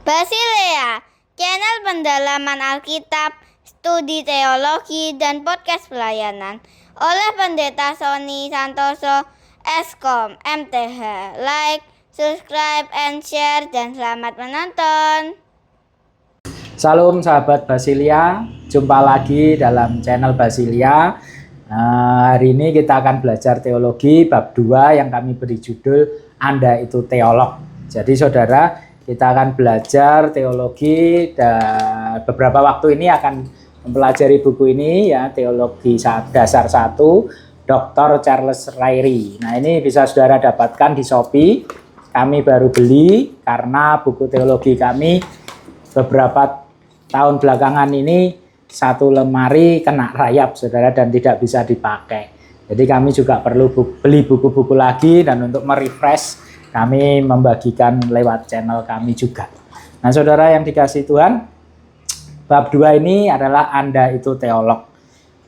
Basilea, channel pendalaman Alkitab, studi teologi, dan podcast pelayanan oleh Pendeta Sony Santoso, Eskom, MTH. Like, subscribe, and share, dan selamat menonton. Salam sahabat Basilea, jumpa lagi dalam channel Basilea. Hari ini kita akan belajar teologi bab 2 yang kami beri judul Anda itu Teolog. Jadi saudara, kita akan belajar teologi dan beberapa waktu ini akan mempelajari buku ini ya, Teologi Dasar 1 Dr. Charles Ryrie. Nah, ini bisa saudara dapatkan di Shopee. Kami baru beli karena buku teologi kami beberapa tahun belakangan ini satu lemari kena rayap saudara dan tidak bisa dipakai. Jadi kami juga perlu beli buku-buku lagi, dan untuk merefresh kami membagikan lewat channel kami juga. Nah saudara yang dikasihi Tuhan, bab 2 ini adalah Anda itu Teolog.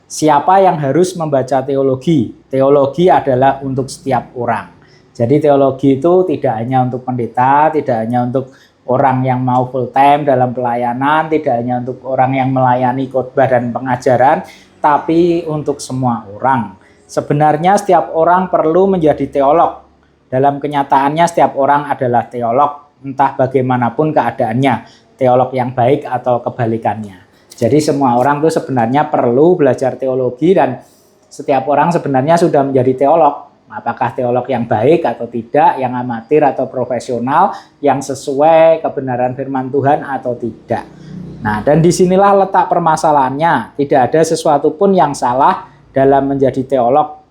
Siapa yang harus membaca teologi? Teologi adalah untuk setiap orang. Jadi teologi itu tidak hanya untuk pendeta, tidak hanya untuk orang yang mau full time dalam pelayanan, tidak hanya untuk orang yang melayani khotbah dan pengajaran, tapi untuk semua orang. Sebenarnya setiap orang perlu menjadi teolog. Dalam kenyataannya setiap orang adalah teolog, entah bagaimanapun keadaannya, teolog yang baik atau kebalikannya. Jadi semua orang itu sebenarnya perlu belajar teologi, dan setiap orang sebenarnya sudah menjadi teolog. Apakah teolog yang baik atau tidak, yang amatir atau profesional, yang sesuai kebenaran firman Tuhan atau tidak. Nah, dan disinilah letak permasalahannya. Tidak ada sesuatu pun yang salah dalam menjadi teolog.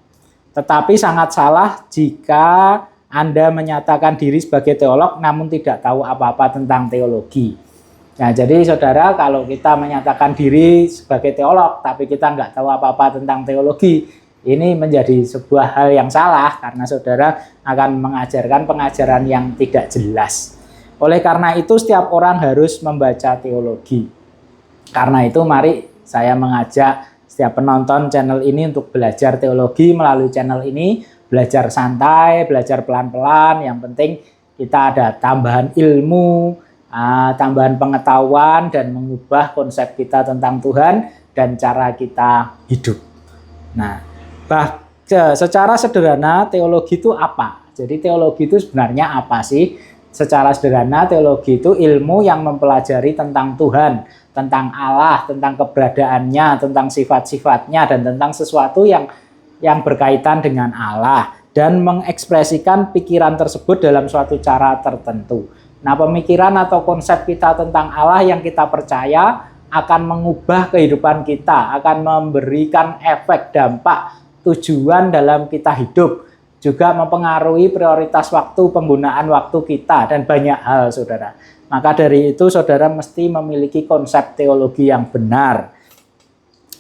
Tetapi sangat salah jika Anda menyatakan diri sebagai teolog namun tidak tahu apa-apa tentang teologi. Nah, jadi saudara, kalau kita menyatakan diri sebagai teolog tapi kita nggak tahu apa-apa tentang teologi, ini menjadi sebuah hal yang salah karena saudara akan mengajarkan pengajaran yang tidak jelas. Oleh karena itu setiap orang harus membaca teologi. Karena itu mari saya mengajak setiap penonton channel ini untuk belajar teologi melalui channel ini. Belajar santai, belajar pelan-pelan. Yang penting kita ada tambahan ilmu, tambahan pengetahuan, dan mengubah konsep kita tentang Tuhan dan cara kita hidup. Nah, secara sederhana teologi itu apa? Jadi teologi itu sebenarnya apa sih? Secara sederhana teologi itu ilmu yang mempelajari tentang Tuhan, tentang Allah, tentang keberadaannya, tentang sifat-sifatnya, dan tentang sesuatu yang berkaitan dengan Allah, dan mengekspresikan pikiran tersebut dalam suatu cara tertentu. Nah, pemikiran atau konsep kita tentang Allah yang kita percaya akan mengubah kehidupan kita, akan memberikan efek, dampak, tujuan dalam kita hidup, juga mempengaruhi prioritas waktu, penggunaan waktu kita, dan banyak hal saudara. Maka dari itu saudara mesti memiliki konsep teologi yang benar.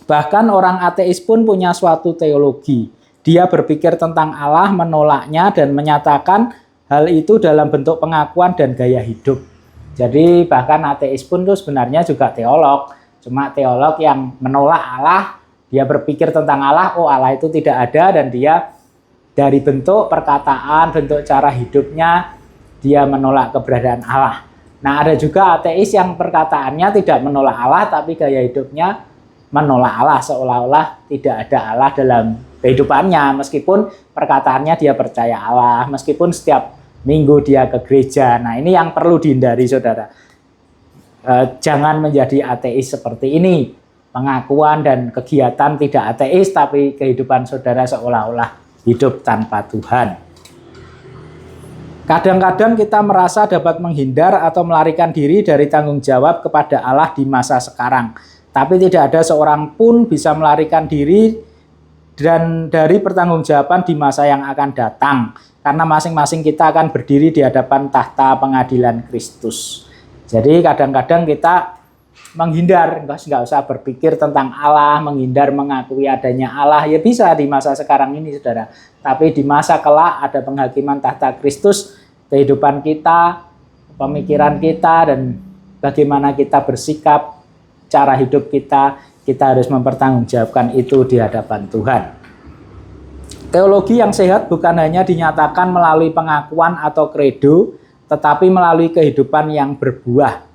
Bahkan orang ateis pun punya suatu teologi. Dia berpikir tentang Allah, menolaknya, dan menyatakan hal itu dalam bentuk pengakuan dan gaya hidup. Jadi bahkan ateis pun itu sebenarnya juga teolog. Cuma teolog yang menolak Allah, dia berpikir tentang Allah, oh Allah itu tidak ada, dan dia dari bentuk perkataan, bentuk cara hidupnya, dia menolak keberadaan Allah. Nah, ada juga ateis yang perkataannya tidak menolak Allah, tapi gaya hidupnya menolak Allah, seolah-olah tidak ada Allah dalam kehidupannya, meskipun perkataannya dia percaya Allah, meskipun setiap minggu dia ke gereja. Nah, ini yang perlu dihindari saudara. Jangan menjadi ateis seperti ini. Pengakuan dan kegiatan tidak ateis, tapi kehidupan saudara seolah-olah hidup tanpa Tuhan. Kadang-kadang kita merasa dapat menghindar atau melarikan diri dari tanggung jawab kepada Allah di masa sekarang. Tapi tidak ada seorang pun bisa melarikan diri dan dari pertanggungjawaban di masa yang akan datang. Karena masing-masing kita akan berdiri di hadapan tahta pengadilan Kristus. Jadi kadang-kadang kita menghindar, nggak usah berpikir tentang Allah, menghindar mengakui adanya Allah, ya bisa di masa sekarang ini saudara. Tapi di masa kelak ada penghakiman tahta Kristus, kehidupan kita, pemikiran kita, dan bagaimana kita bersikap, cara hidup kita harus mempertanggungjawabkan itu di hadapan Tuhan. Teologi yang sehat bukan hanya dinyatakan melalui pengakuan atau kredo, tetapi melalui kehidupan yang berbuah.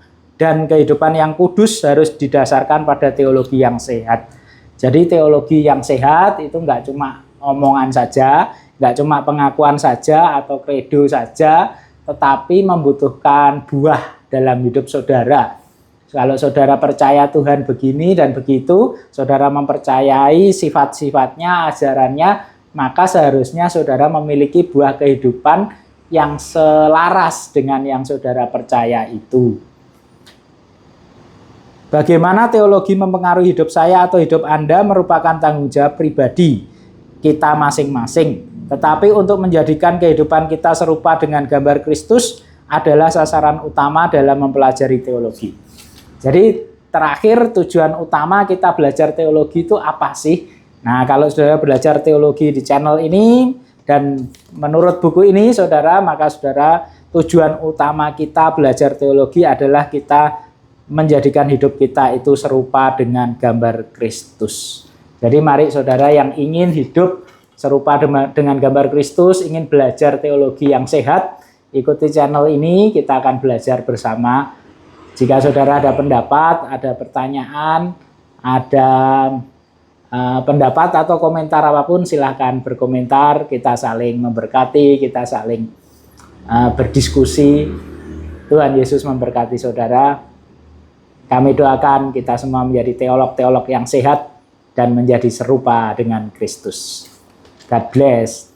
Dan kehidupan yang kudus harus didasarkan pada teologi yang sehat. Jadi teologi yang sehat itu nggak cuma omongan saja, nggak cuma pengakuan saja atau kredo saja, tetapi membutuhkan buah dalam hidup saudara. Kalau saudara percaya Tuhan begini dan begitu, saudara mempercayai sifat-sifatnya, ajarannya, maka seharusnya saudara memiliki buah kehidupan yang selaras dengan yang saudara percaya itu. Bagaimana teologi mempengaruhi hidup saya atau hidup Anda merupakan tanggung jawab pribadi kita masing-masing. Tetapi untuk menjadikan kehidupan kita serupa dengan gambar Kristus adalah sasaran utama dalam mempelajari teologi. Jadi terakhir, tujuan utama kita belajar teologi itu apa sih? Nah, kalau saudara belajar teologi di channel ini dan menurut buku ini saudara, maka saudara, tujuan utama kita belajar teologi adalah kita menjadikan hidup kita itu serupa dengan gambar Kristus. Jadi mari saudara yang ingin hidup serupa dengan gambar Kristus, ingin belajar teologi yang sehat, ikuti channel ini, kita akan belajar bersama. Jika saudara ada pendapat, ada pertanyaan, ada pendapat atau komentar apapun, silahkan berkomentar, kita saling memberkati, kita saling berdiskusi. Tuhan Yesus memberkati saudara. Kami doakan kita semua menjadi teolog-teolog yang sehat dan menjadi serupa dengan Kristus. God bless.